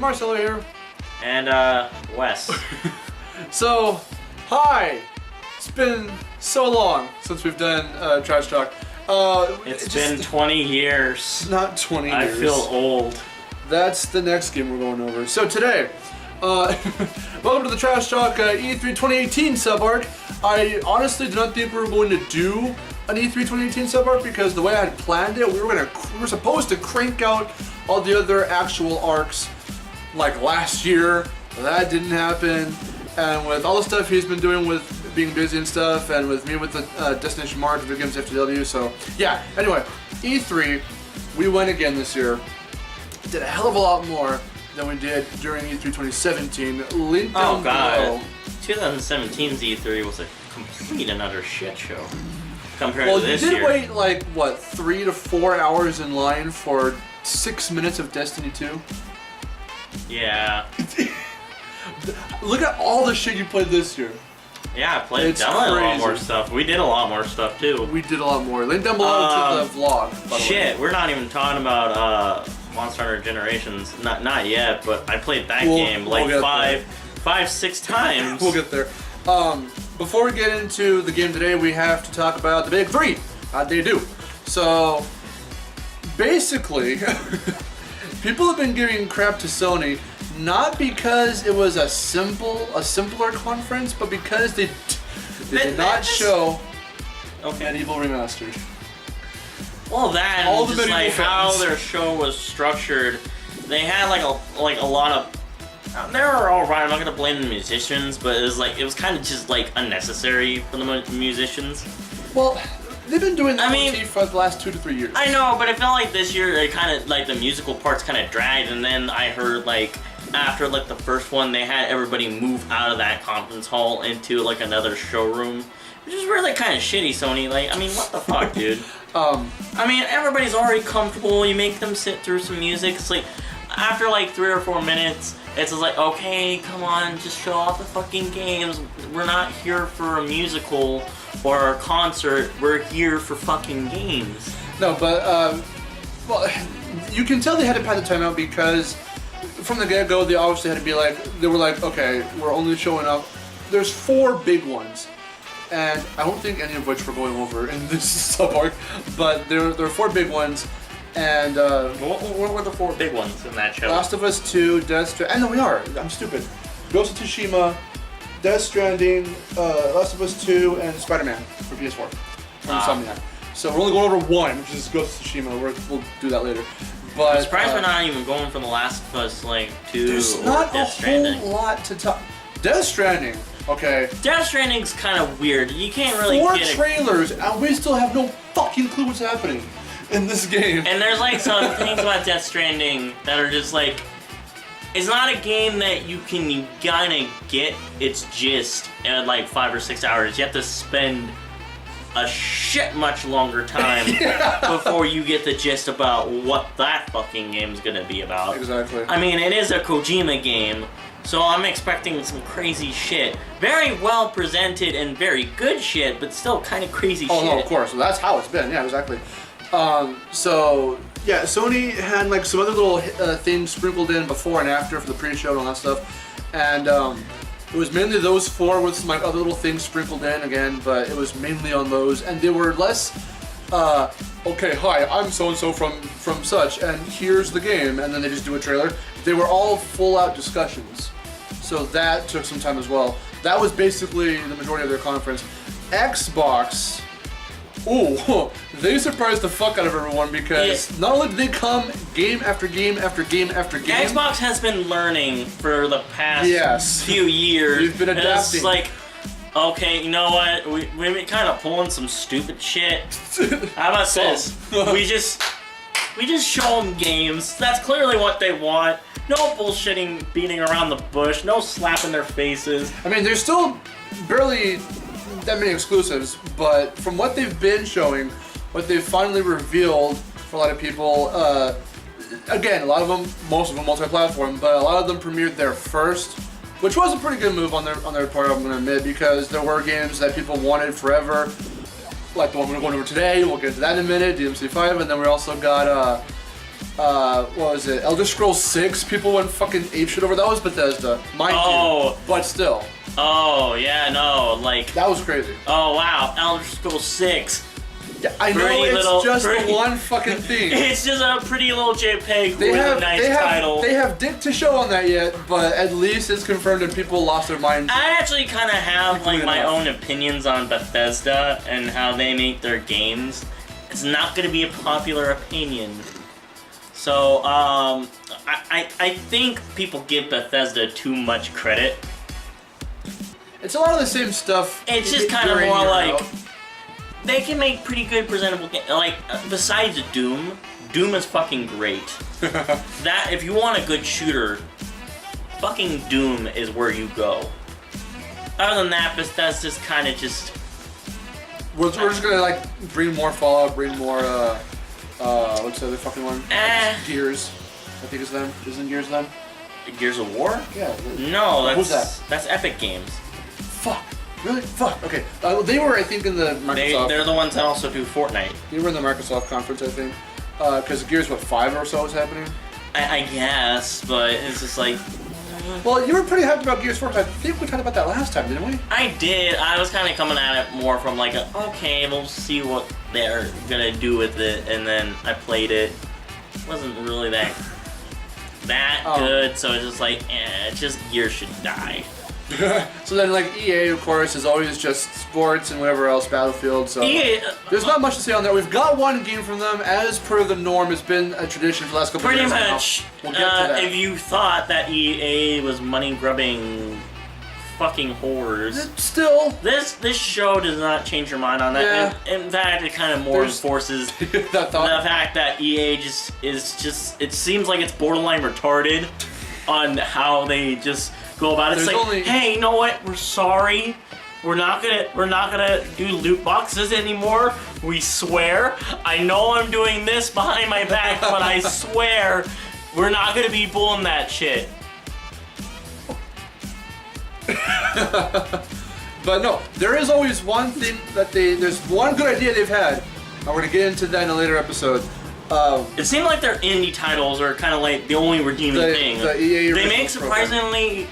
Marcelo here. And, Wes. So, hi! It's been so long since we've done Trash Talk. It's been 20 years. Not 20 years. I feel old. That's the next game we're going over. So today, welcome to the Trash Talk E3 2018 sub-arc. I honestly did not think we were going to do an E3 2018 sub-arc because the way I had planned it, we were supposed to crank out all the other actual arcs like last year. That didn't happen. And with all the stuff he's been doing with being busy and stuff, and with me with the Destination Mars, Video Games FTW, so yeah. Anyway, E3, we went again this year. Did a hell of a lot more than we did during E3 2017. Link down below. 2017's E3 was a complete and utter shit show compared to this year. Well, you did year. wait like, what, 3 to 4 hours in line for 6 minutes of Destiny 2? Yeah. Look at all the shit you played this year. Yeah, I played a lot more stuff. We did a lot more stuff too. We did a lot more. Link down below to the vlog. By the shit, way. we're not even talking about Monster Hunter Generations. Not yet, but I played that game like five, 6 times. We'll get there. Before we get into the game today, we have to talk about the big 3. How'd they do? So, basically, people have been giving crap to Sony, not because it was a simpler conference, but because they did not show Medieval Remastered. Well, that all and the just like fans. how their show was structured, they had like a lot of. They were all right. I'm not gonna blame the musicians, but it was kind of just like unnecessary for the musicians. Well, they've been doing that motif for the last 2 to 3 years. I know, but it felt like this year it kind of like the musical parts kind of dragged, and then I heard like after like the first one, they had everybody move out of that conference hall into like another showroom, which is really kind of shitty, Sony. Like, I mean, what the fuck, dude? I mean, everybody's already comfortable. You make them sit through some music. It's like after like 3 or 4 minutes, it's just like, okay, come on, just show off the fucking games. We're not here for a musical or a concert. We're here for fucking games. No, but well, you can tell they had to pad the time out because from the get-go, they obviously had to be like, they were like, okay, we're only showing up. There's 4 big ones, and I don't think any of which we're going over in this sub-arc, but there are 4 big ones, and what were the 4 big ones in that show? Last of Us 2, Death Stranding, and no, we are, I'm stupid. Ghost of Tsushima, Death Stranding, Last of Us 2, and Spider-Man for PS4, from Insomniac. So we're only going over 1, which is Ghost of Tsushima. We'll do that later. But I'm surprised we're not even going for the Last of Us like 2 there's or not Death Stranding. a whole lot to talk. Death Stranding, okay. Death Stranding's kind of weird. You can't really 4 get trailers, and we still have no fucking clue what's happening in this game. And there's like some things about Death Stranding that are just like, it's not a game that you can kind of get its gist in like 5 or 6 hours. You have to spend a shit much longer time before you get the gist about what that fucking game's gonna be about. Exactly. I mean, it is a Kojima game, so I'm expecting some crazy shit. Very well presented and very good shit, but still kind of crazy shit. Oh no, of course. Well, that's how it's been. Yeah, exactly. So yeah, Sony had like some other little things sprinkled in before and after for the pre-show and all that stuff, and it was mainly those 4 with some like other little things sprinkled in again, but it was mainly on those, and they were less, okay, hi, I'm so-and-so from such, and here's the game, and then they just do a trailer. They were all full-out discussions, so that took some time as well. That was basically the majority of their conference. Xbox, ooh, they surprised the fuck out of everyone because not only did they come game after game after game after game. Xbox has been learning for the past few years. We've been adapting. It's like, okay, you know what? We've been kind of pulling some stupid shit. How about this? we just show them games. That's clearly what they want. No bullshitting, beating around the bush. No slapping their faces. I mean, there's still barely that many exclusives, but from what they've been showing, what they've finally revealed for a lot of people, again, a lot of them, most of them multi-platform, but a lot of them premiered there first, which was a pretty good move on their part, I'm gonna admit, because there were games that people wanted forever, like the one we're going over today. We'll get to that in a minute, DMC5, and then we also got what was it? Elder Scrolls 6. People went fucking apeshit over. That was Bethesda, mind you. But still. Oh yeah, no, like that was crazy. Oh wow, Elder Scrolls 6. Yeah, I know it's just one fucking thing. It's just a pretty little JPEG with a nice title. They have dick to show on that yet, but at least it's confirmed and people lost their minds. I actually kind of have like my own opinions on Bethesda and how they make their games. It's not going to be a popular opinion. So, I think people give Bethesda too much credit. It's a lot of the same stuff. It's just kind of more like they can make pretty good presentable games. Like besides Doom is fucking great. That if you want a good shooter, fucking Doom is where you go. Other than that, Bethesda's kind of just. We're just gonna like bring more Fallout, bring more what's the other fucking one? Gears. I think it's them. Isn't Gears them? Gears of War? Yeah. No, who's that? That's Epic Games. Fuck. Really? Fuck. Okay. They were, I think, in the Microsoft. They're the ones that also do Fortnite. They were in the Microsoft conference, I think. Because Gears, 5 or so was happening? I guess, but it's just like. Well, you were pretty hyped about Gears 4. I think we talked about that last time, didn't we? I did. I was kind of coming at it more from like, okay, we'll see what they're gonna do with it, and then I played it. It wasn't really that good, so it's just like, it's just Gears should die. So then, like, EA, of course, is always just sports and whatever else, Battlefield, so EA, there's not much to say on that. We've got one game from them, as per the norm. It's been a tradition for the last couple of years. Pretty much. We'll get to that. If you thought that EA was money-grubbing fucking whores, still, this show does not change your mind on that. Yeah. In fact, it kind of more enforces that thought. The fact that EA it seems like it's borderline retarded on how they just go about it. It's like, hey, you know what? We're sorry. We're not gonna do loot boxes anymore. We swear. I know I'm doing this behind my back, but I swear we're not gonna be pulling that shit. But no, there is always one thing that there's one good idea they've had, and we're gonna get into that in a later episode. It seemed like their indie titles are kind of like the only redeeming thing. The EA they make surprisingly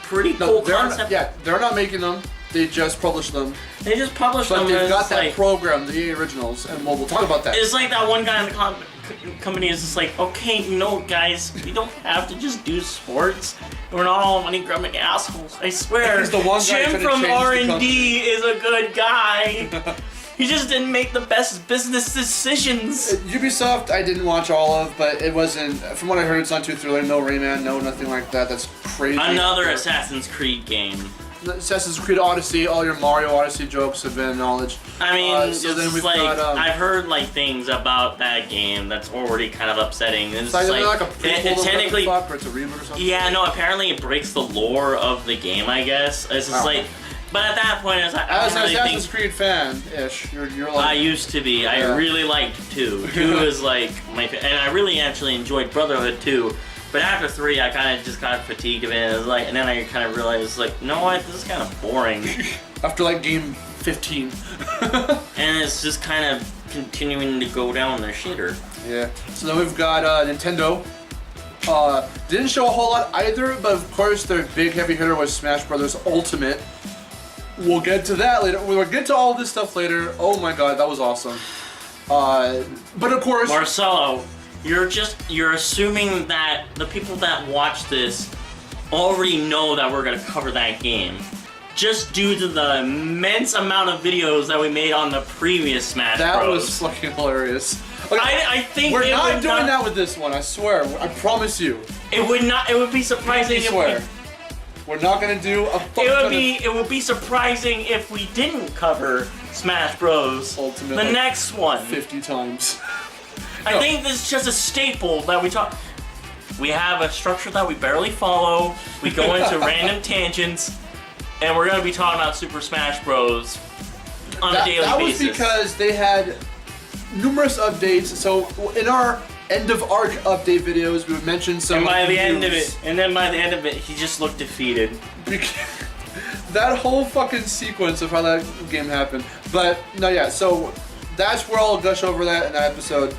pretty cool concepts. They're not making them. They just publish them. They just publish them. But they've got that program, the EA Originals, and we'll talk about that. It's like that one guy in the company is just like, okay, you know, guys, we don't have to just do sports. We're not all money-grubbing assholes. I swear. He's the one guy Jim from R&D is a good guy. He just didn't make the best business decisions. Ubisoft, I didn't watch all of, but it wasn't. From what I heard, it's not too thrilling. No Rayman, no nothing like that. That's crazy. Another Assassin's Creed game. Assassin's Creed Odyssey, all your Mario Odyssey jokes have been acknowledged. I mean, so then we've got, I've heard like things about that game that's already kind of upsetting. It's like a prequel technically, or it's a reboot or something. Yeah, no. Apparently, it breaks the lore of the game. I guess it's just like. But at that point, as an Assassin's Creed fan-ish, you're like... I used to be. I really liked 2. 2 is like my... And I really actually enjoyed Brotherhood 2. But after 3, I kind of just got fatigued of it. It was like, and then I kind of realized, like, you know what? This is kind of boring. After, like, game 15. And it's just kind of continuing to go down their shitter. Yeah. So then we've got Nintendo. Didn't show a whole lot either, but of course their big heavy hitter was Smash Bros. Ultimate. We'll get to that later. We'll get to all this stuff later. Oh my god, that was awesome. But of course... Marcelo, you're assuming that the people that watch this already know that we're going to cover that game. Just due to the immense amount of videos that we made on the previous Smash Bros. That was fucking hilarious. Okay, I think we're not doing that with this one, I swear. I promise you. It would be surprising if we're not gonna do a It would be surprising if we didn't cover Smash Bros. Ultimate, the next one 50 times. I think this is just a staple that we talk. We have a structure that we barely follow. We go into random tangents, and we're gonna be talking about Super Smash Bros. On a daily basis. That was because they had numerous updates. So in our end of arc update videos, we would mention some. And by the end of it, he just looked defeated. That whole fucking sequence of how that game happened. But no, yeah. So that's where I'll gush over that in that episode.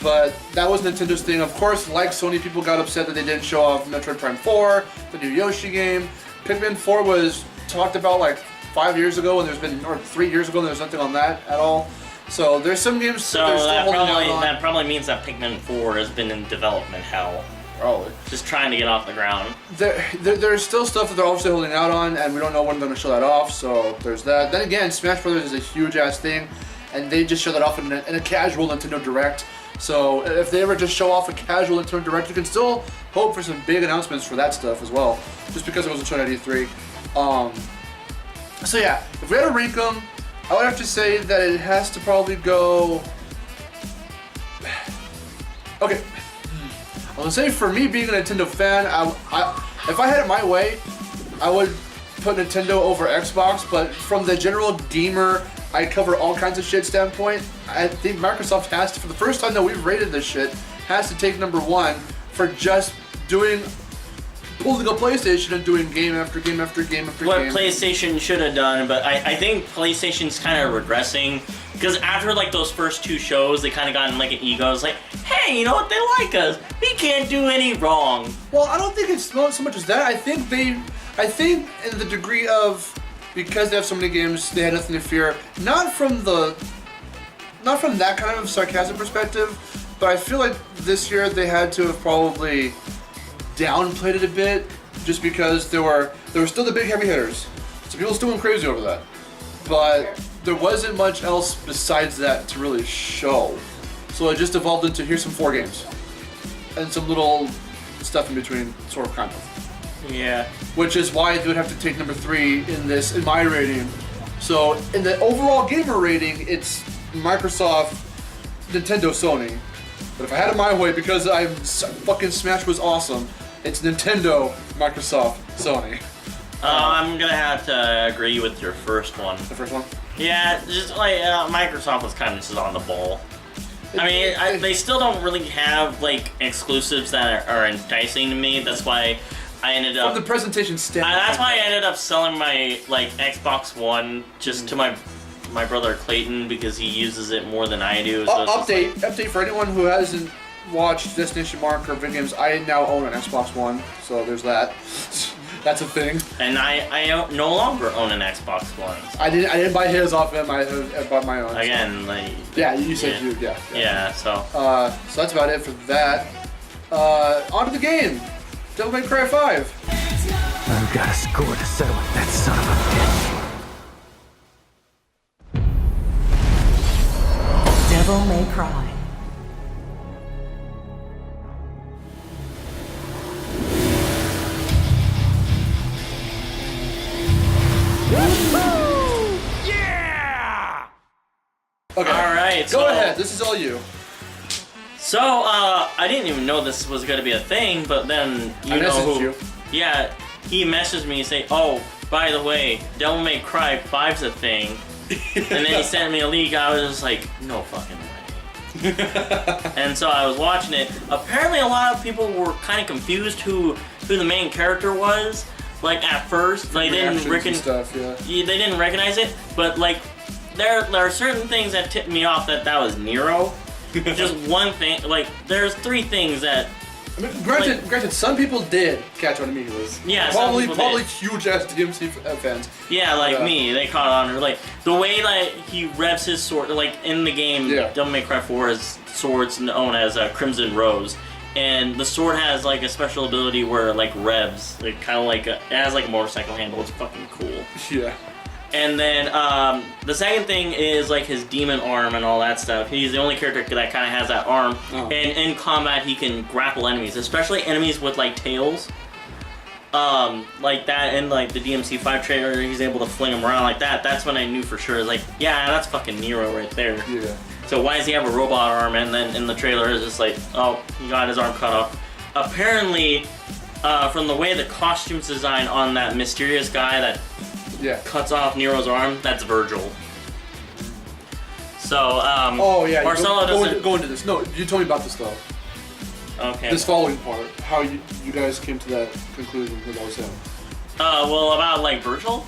But that was Nintendo's thing. Of course, like Sony, people got upset that they didn't show off Metroid Prime 4, the new Yoshi game. Pikmin 4 was talked about like 5 years ago, and or 3 years ago, and there's nothing on that at all. So there's some games So they're still holding out on. that probably means that Pikmin 4 has been in development hell. Probably. Just trying to get off the ground. There's still stuff that they're obviously holding out on, and we don't know when they're going to show that off, so there's that. Then again, Smash Brothers is a huge-ass thing, and they just show that off in a casual Nintendo Direct. So if they ever just show off a casual Nintendo Direct, you can still hope for some big announcements for that stuff as well, just because it wasn't shown at E3. So yeah, if we had to rank them, I would have to say that it has to probably go... Okay. I would say for me being a Nintendo fan, if I had it my way, I would put Nintendo over Xbox, but from the general gamer, I cover all kinds of shit standpoint, I think Microsoft has to, for the first time that we've rated this shit, has to take #1 for just pulling a PlayStation and doing game after game after game after what game. What PlayStation should have done, but I think PlayStation's kind of regressing. Because after like those first 2 shows, they kind of got in like an ego. It's like, hey, you know what? They like us. We can't do any wrong. Well, I don't think it's not so much as that. I think in the degree of, because they have so many games, they had nothing to fear. Not from that kind of sarcasm perspective, but I feel like this year they had to have probably downplayed it a bit, just because there were still the big heavy hitters. So people still went crazy over that. But there wasn't much else besides that to really show. So it just evolved into, here's some 4 games. And some little stuff in between, sort of, kind of. Yeah. Which is why it would have to take #3 in my rating. So in the overall gamer rating, it's Microsoft, Nintendo, Sony. But if I had it my way, because fucking Smash was awesome, it's Nintendo, Microsoft, Sony. I'm gonna have to agree with your first one. The first one? Yeah, just like Microsoft was kind of just on the ball. They still don't really have like exclusives that are enticing to me. That's why I ended up. From the presentation standpoint. That's why I ended up selling my like Xbox One just to my brother Clayton, because he uses it more than I do. So update for anyone who hasn't watched Destination Mark or video games. I now own an Xbox One, so there's that. That's a thing. And I no longer own an Xbox One. I didn't buy his off him. I bought my own. Again, so. like. Yeah, you said you. Yeah. Yeah. So. So that's about it for that. On to the game. Devil May Cry 5. I've got a score to settle with that son of a bitch. Devil May Cry. Yeah! Okay. All right. Go ahead. This is all you. So, I didn't even know this was gonna be a thing, but then I messaged you. Yeah, he messaged me and say, "Oh, by the way, Devil May Cry 5's a thing," and then he sent me a leak. I was just like, "No fucking way." And so I was watching it. Apparently, a lot of people were kind of confused who the main character was. Like at first, they didn't they didn't recognize it, but like there are certain things that tipped me off that was Nero. Just one thing, like there's 3 things that. I mean, granted, some people did catch on immediately. Yeah, probably did. huge ass DMC fans. Yeah, like me, they caught on. Like the way that he revs his sword, like in the game, Devil May Cry 4 has swords known as Crimson Rose, and the sword has like a special ability where it like revs, like kind of like it has like a motorcycle handle. It's fucking cool. Yeah. And then the second thing is like his demon arm and all that stuff. He's the only character that kind of has that arm. Oh. And in combat, he can grapple enemies, especially enemies with like tails. Like that in like the DMC5 trailer, he's able to fling them around like that. That's when I knew for sure. Like, yeah, that's fucking Nero right there. Yeah. So why does he have a robot arm? And then in the trailer, it's just like, oh, he got his arm cut off. Apparently, from the way the costume's designed on that mysterious guy that cuts off Nero's arm, that's Virgil. So, oh yeah, Marcelo go into this. No, you told me about this though. Okay. This following part, how you guys came to that conclusion with all him. Well, about like Virgil?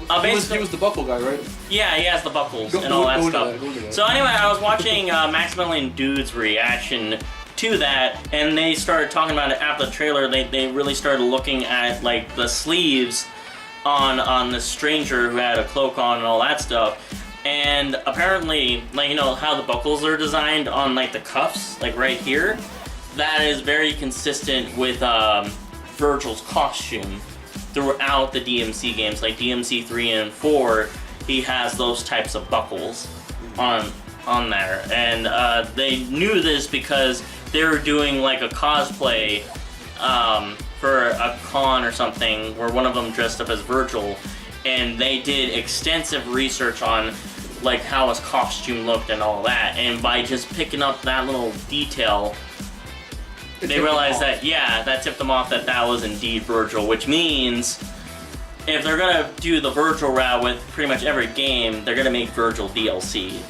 Basically, he was the buckle guy, right? yeah, he has the buckles Go and all that into stuff. go into that. So anyway, I was watching Maximilian Dude's reaction to that, and they started talking about it after the trailer. They really started looking at like the sleeves on the stranger who had a cloak on and all that stuff. And apparently, like, you know how the buckles are designed on like the cuffs, like right here, that is very consistent with Virgil's costume throughout the DMC games, like DMC 3 and 4. He has those types of buckles on there, and they knew this because they were doing like a cosplay for a con or something where one of them dressed up as Virgil, and they did extensive research on like how his costume looked and all that, and by just picking up that little detail, they realized that, yeah, that tipped them off that that was indeed Virgil, which means if they're gonna do the Virgil route with pretty much every game, they're gonna make Virgil DLC.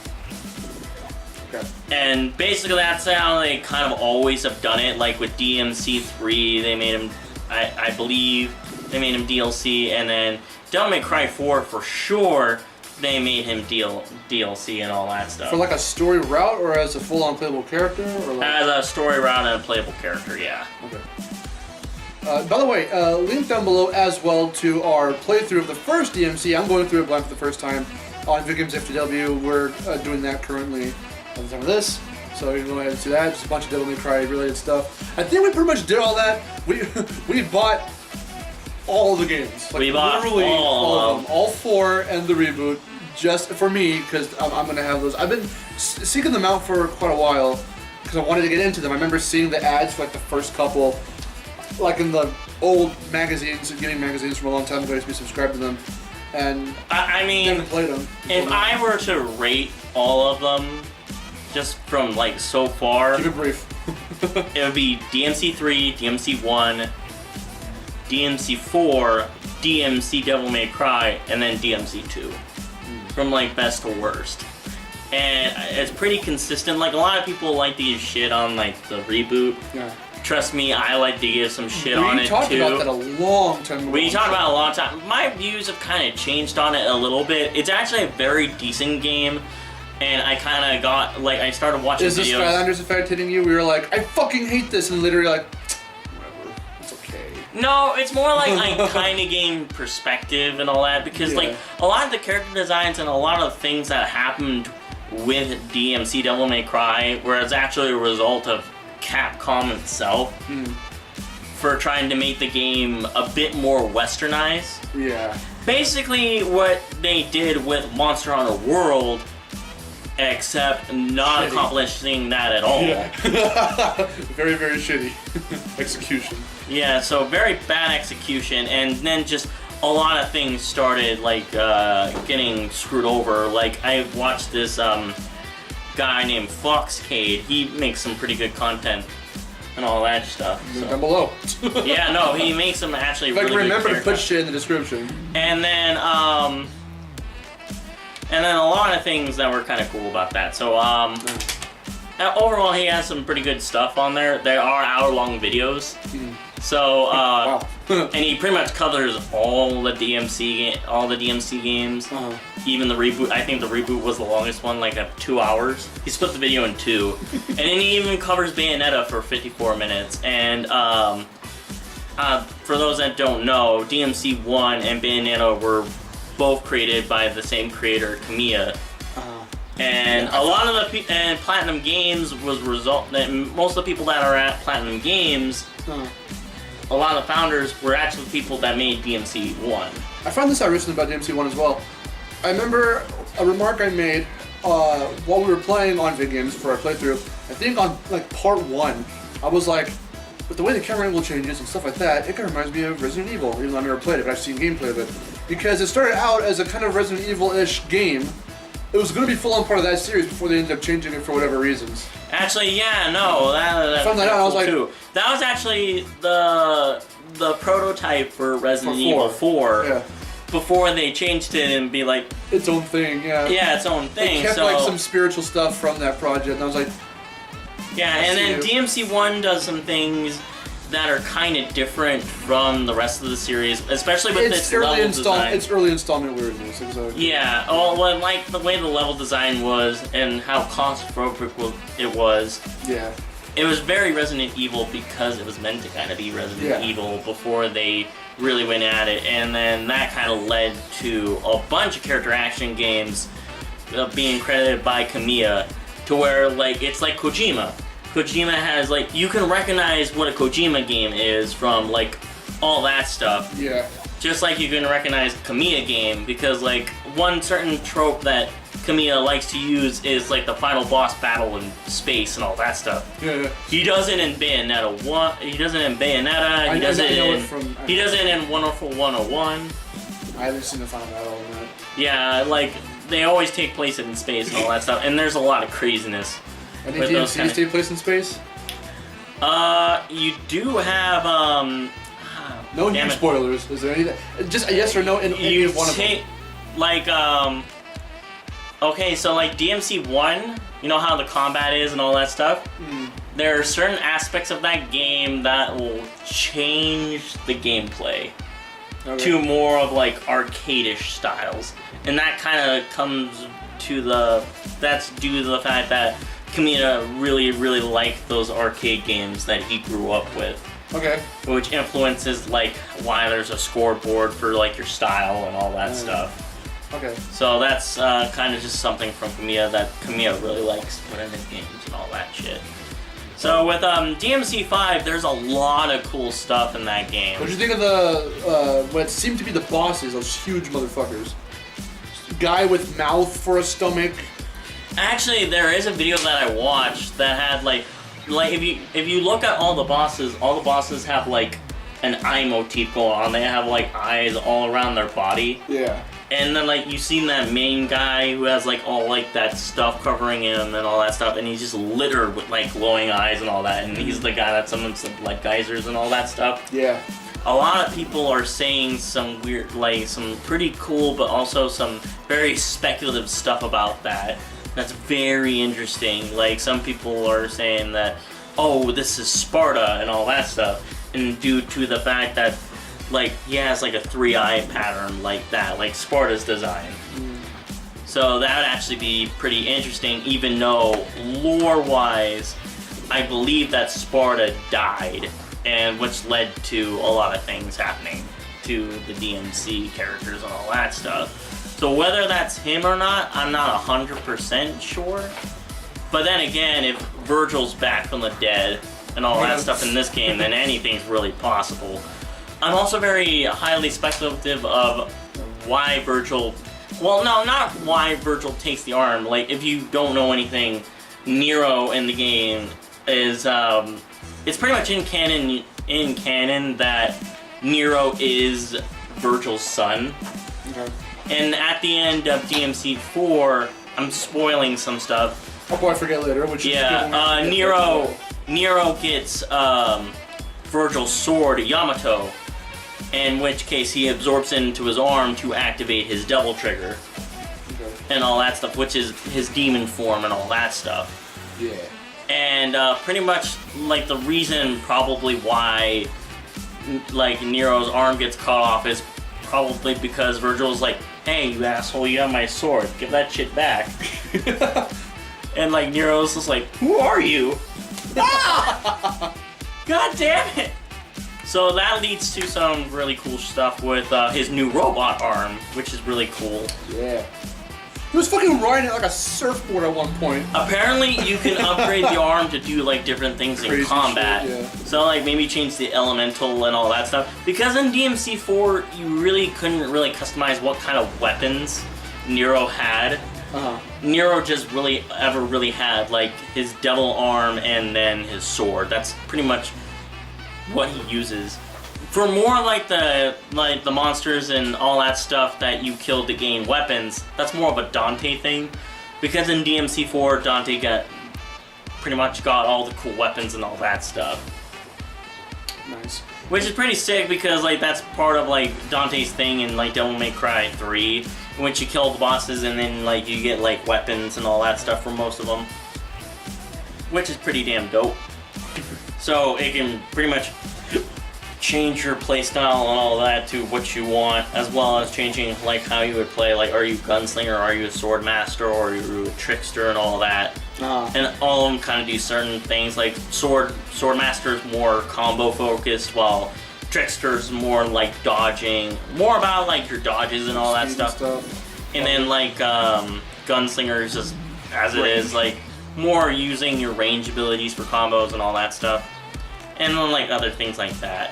Okay. And basically that's how they kind of always have done it. Like with DMC 3, they made him, I believe, they made him DLC, and then Devil May Cry 4 for sure, they made him DLC and all that stuff. For like a story route or as a full-on playable character? Or like... As a story route and a playable character, yeah. Okay. By the way, link down below as well to our playthrough of the first DMC. I'm going through it blind for the first time on Vidgames FTW. We're doing that currently at the time of this. So you can go ahead and see that. Just a bunch of Devil May Cry related stuff. I think we pretty much did all that. We bought all the games. Like, we bought literally all of them. All 4 and the reboot. Just for me, because I'm going to have those. I've been seeking them out for quite a while because I wanted to get into them. I remember seeing the ads for like the first couple, like in the old magazines, gaming magazines from a long time ago. I used to be subscribed to them, and I mean, never played them. If I were to rate all of them, just from like so far, Keep it brief. it would be DMC 3, DMC 1, DMC 4, DMC Devil May Cry, and then DMC 2. From like best to worst. And it's pretty consistent. Like a lot of people like to give shit on like the reboot. Yeah. Trust me, I like to give some shit on it too. We talked about that a long time ago. We talked about it a long time. My views have kind of changed on it a little bit. It's actually a very decent game. And I kind of got, like, I started watching videos. Is the Skylanders effect hitting you? We were like, I fucking hate this. And literally like, whatever. It's okay. No, it's more like I kind of gain perspective and all that, because like a lot of the character designs and a lot of things that happened with DMC Devil May Cry were actually a result of Capcom itself for trying to make the game a bit more westernized. Yeah. Basically what they did with Monster Hunter World, except not accomplishing that at all. Yeah. Very, very shitty execution. Yeah, so very bad execution, and then just a lot of things started like getting screwed over. Like I watched this guy named Foxcade. He makes some pretty good content and all that stuff. So. Down below. Yeah, no, he makes some actually really good If I can remember to character. put shit in the description. And then a lot of things that were kind of cool about that. So overall, he has some pretty good stuff on there. They are hour-long videos. So, wow. and he pretty much covers all the DMC games, even the reboot. I think the reboot was the longest one, like 2 hours. He split the video in 2, and then he even covers Bayonetta for 54 minutes. And for those that don't know, DMC 1 and Bayonetta were both created by the same creator, Kamiya. And a lot of the and Platinum Games was most of the people that are at Platinum Games. A lot of the founders were actually people that made DMC 1. I found this out recently about DMC 1 as well. I remember a remark I made while we were playing on Vidgames for our playthrough. I think on like part 1, I was like, with the way the camera angle changes and stuff like that, it kind of reminds me of Resident Evil, even though I've never played it, but I've seen gameplay of it. Because it started out as a kind of Resident Evil-ish game. It was going to be full-on part of that series before they ended up changing it for whatever reasons. Actually, yeah, no, I found that out, I was like, too. That was actually the prototype for Resident Evil 4. Yeah. Before they changed it and be like its own thing, yeah. Yeah, its own thing. They kept like some spiritual stuff from that project, and I was like, yeah, and then DMC 1 does some things that are kind of different from the rest of the series, especially with its level design. It's early installment weirdness. Exactly. Yeah, well, like the way the level design was and how claustrophobic it was. Yeah. It was very Resident Evil because it was meant to kind of be Resident Evil before they really went at it, and then that kind of led to a bunch of character action games being credited by Kamiya, to where like it's like Kojima. Kojima has like, you can recognize what a Kojima game is from like all that stuff. Yeah. Just like you can recognize Kamiya game, because like one certain trope that Kamiya likes to use is like the final boss battle in space and all that stuff. Yeah. He does it in Bayonetta 1. He does it in Bayonetta. He does it in Wonderful 101. I haven't seen the final battle in that. Yeah, like they always take place in space and all that stuff, and there's a lot of craziness. I think DMCs take place in space. You do have No huge spoilers. Is there anything? Just a yes or no in any of one of them. Like okay, so like DMC 1, you know how the combat is and all that stuff? There are certain aspects of that game that will change the gameplay to more of like arcade-ish styles. And that kind of comes to that's due to the fact that Kamiya really, really liked those arcade games that he grew up with. Okay. Which influences like why there's a scoreboard for like your style and all that stuff. Okay. So that's kind of just something from Kamiya that Kamiya really likes putting in games and all that shit. So with DMC 5, there's a lot of cool stuff in that game. What did you think of the what seemed to be the bosses? Those huge motherfuckers. Guy with mouth for a stomach. Actually, there is a video that I watched that had like if you look at all the bosses have like an eye motif going on. They have like eyes all around their body. Yeah. And then like you've seen that main guy who has like all like that stuff covering him and all that stuff, and he's just littered with like glowing eyes and all that, and he's the guy that summons like geysers and all that stuff. Yeah. A lot of people are saying some weird, like some pretty cool, but also some very speculative stuff about that. That's very interesting. Like some people are saying that, oh, this is Sparta and all that stuff, and due to the fact that like he has like a 3-eye pattern like that, like Sparta's design. So that would actually be pretty interesting, even though lore-wise, I believe that Sparta died, and which led to a lot of things happening to the DMC characters and all that stuff. So whether that's him or not, I'm not 100% sure. But then again, if Virgil's back from the dead and all that stuff in this game, then anything's really possible. I'm also very highly speculative of why Virgil... Well, no, not why Virgil takes the arm. Like, if you don't know anything, Nero in the game is... it's pretty much in canon that Nero is Virgil's son. Okay. And at the end of DMC 4, I'm spoiling some stuff. I'll probably forget later. Nero gets Virgil's sword, Yamato, in which case he absorbs it into his arm to activate his double trigger. Okay. And all that stuff, which is his demon form and all that stuff. Yeah. And pretty much like the reason probably why like Nero's arm gets cut off is probably because Virgil's like, hey, you asshole, you have my sword, give that shit back. And like Nero's just like, who are you? Ah! God damn it! So that leads to some really cool stuff with his new robot arm, which is really cool. Yeah. He was fucking riding it like a surfboard at one point. Apparently, you can upgrade the arm to do like different things in combat. Shit, yeah. So like maybe change the elemental and all that stuff. Because in DMC 4, you really couldn't really customize what kind of weapons Nero had. Nero just really had like his devil arm and then his sword. That's pretty much what he uses. For more like the monsters and all that stuff that you killed to gain weapons, that's more of a Dante thing. Because in DMC 4, Dante pretty much got all the cool weapons and all that stuff. Nice. Which is pretty sick because like that's part of like Dante's thing in like Devil May Cry 3, in which you kill the bosses and then like you get like weapons and all that stuff for most of them. Which is pretty damn dope. So it can pretty much change your playstyle and all that to what you want, as well as changing like how you would play. Like, are you gunslinger, are you a sword master, or are you a trickster, and all that. And all of them kind of do certain things. Like sword master is more combo focused, while trickster's more like dodging, more about like your dodges and all that stuff. And then like gunslinger is just as it is, like more using your range abilities for combos and all that stuff. And then like other things like that,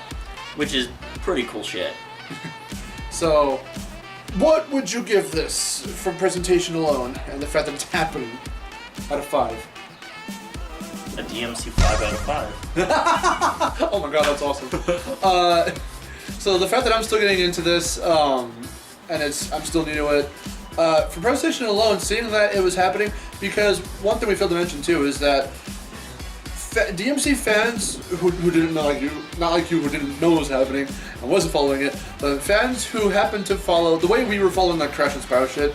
which is pretty cool shit. So, what would you give this from presentation alone and the fact that it's happening out of 5? A DMC 5 out of 5. Oh my god, that's awesome. So the fact that I'm still getting into this, and I'm still new to it, for presentation alone, seeing that it was happening, because one thing we failed to mention too is that DMC fans who didn't know, like you, not like you who didn't know what was happening and wasn't following it, but fans who happened to follow the way we were following that Crash and Spyro shit,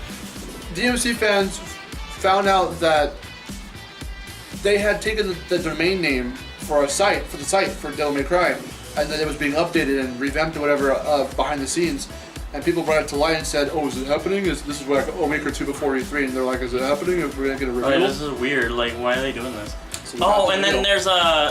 DMC fans found out that they had taken the domain name for the site for Devil May Cry, and that it was being updated and revamped or whatever behind the scenes. And people brought it to light and said, "Oh, is it happening? This is like a week or two before E3," and they're like, "Is it happening? If we're gonna get a reveal?" Oh, yeah, this is weird. Like, why are they doing this? So oh, and then there's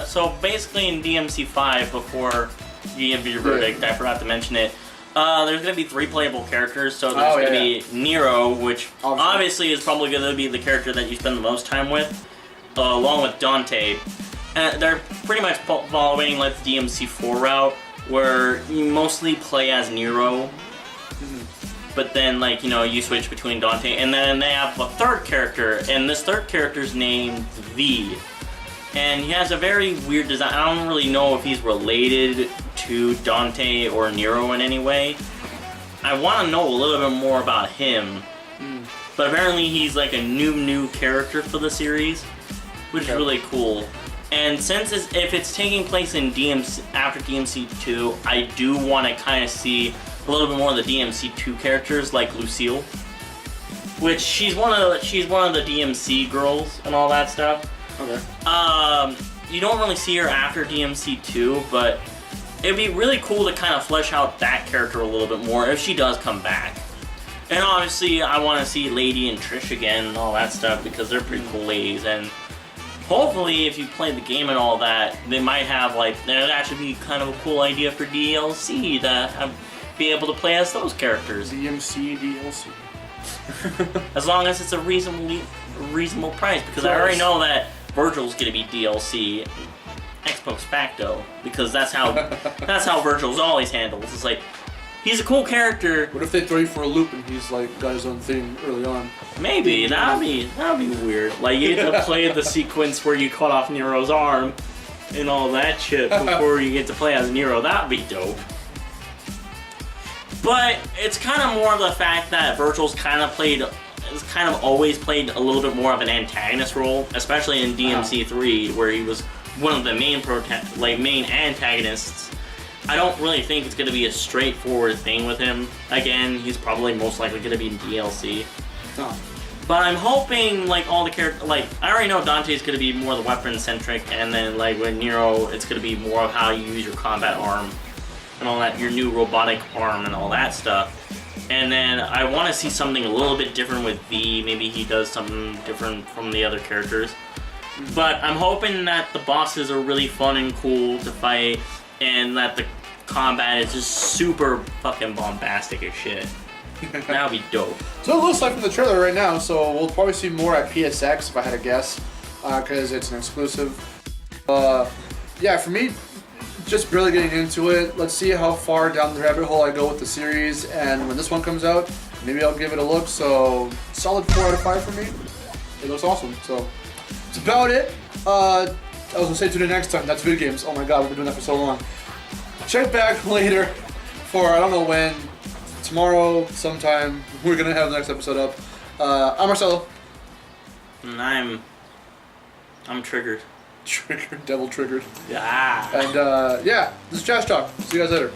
so basically in DMC 5, before you give your verdict, I forgot to mention it. There's gonna be 3 playable characters. So there's gonna be Nero, which obviously is probably gonna be the character that you spend the most time with, along with Dante. They're pretty much following like the DMC 4 route, where you mostly play as Nero. But then, like, you know, you switch between Dante, and then they have a 3rd character, and this 3rd character's named V. And he has a very weird design. I don't really know if he's related to Dante or Nero in any way. I want to know a little bit more about him. But apparently he's like a new character for the series, which is really cool. And since if it's taking place in DMC after DMC 2, I do want to kind of see a little bit more of the DMC 2 characters, like Lucille, which she's one of the DMC girls and all that stuff. Okay. You don't really see her after DMC 2, but it'd be really cool to kind of flesh out that character a little bit more if she does come back. And obviously, I want to see Lady and Trish again and all that stuff, because they're pretty cool ladies. And hopefully, if you play the game and all that, they might have, like, that would actually be kind of a cool idea for DLC to be able to play as those characters. DMC DLC. As long as it's a reasonable price, because I already know that Virgil's gonna be DLC ex post facto, because that's how Virgil's always handled. It's like, he's a cool character. What if they throw you for a loop and he's like got his own thing early on? Maybe that'd be weird. Like, you get to play the sequence where you cut off Nero's arm and all that shit before you get to play as Nero. That'd be dope. But it's kind of more of the fact that Virgil's kind of always played a little bit more of an antagonist role, especially in DMC 3, where he was one of the main antagonists. I don't really think it's going to be a straightforward thing with him. Again, he's probably most likely going to be in DLC. But I'm hoping, like, all the characters, like, I already know Dante's going to be more the weapon-centric, and then, like, with Nero, it's going to be more of how you use your combat arm and all that, your new robotic arm and all that stuff. And then I want to see something a little bit different with V. Maybe he does something different from the other characters. But I'm hoping that the bosses are really fun and cool to fight, and that the combat is just super fucking bombastic as shit. That would be dope. So it looks like from the trailer right now, so we'll probably see more at PSX if I had to guess, because it's an exclusive. Yeah, for me, just barely getting into it. Let's see how far down the rabbit hole I go with the series, and when this one comes out, maybe I'll give it a look. So solid 4 out of 5 for me. It looks awesome. So that's about it. I was gonna say tune in next time. That's video games. Oh my god, we've been doing that for so long. Check back later for I don't know when. Tomorrow, sometime, we're gonna have the next episode up. I'm Marcelo. And I'm triggered. Triggered, devil triggered. Yeah. And yeah, this is Trash Talk. See you guys later.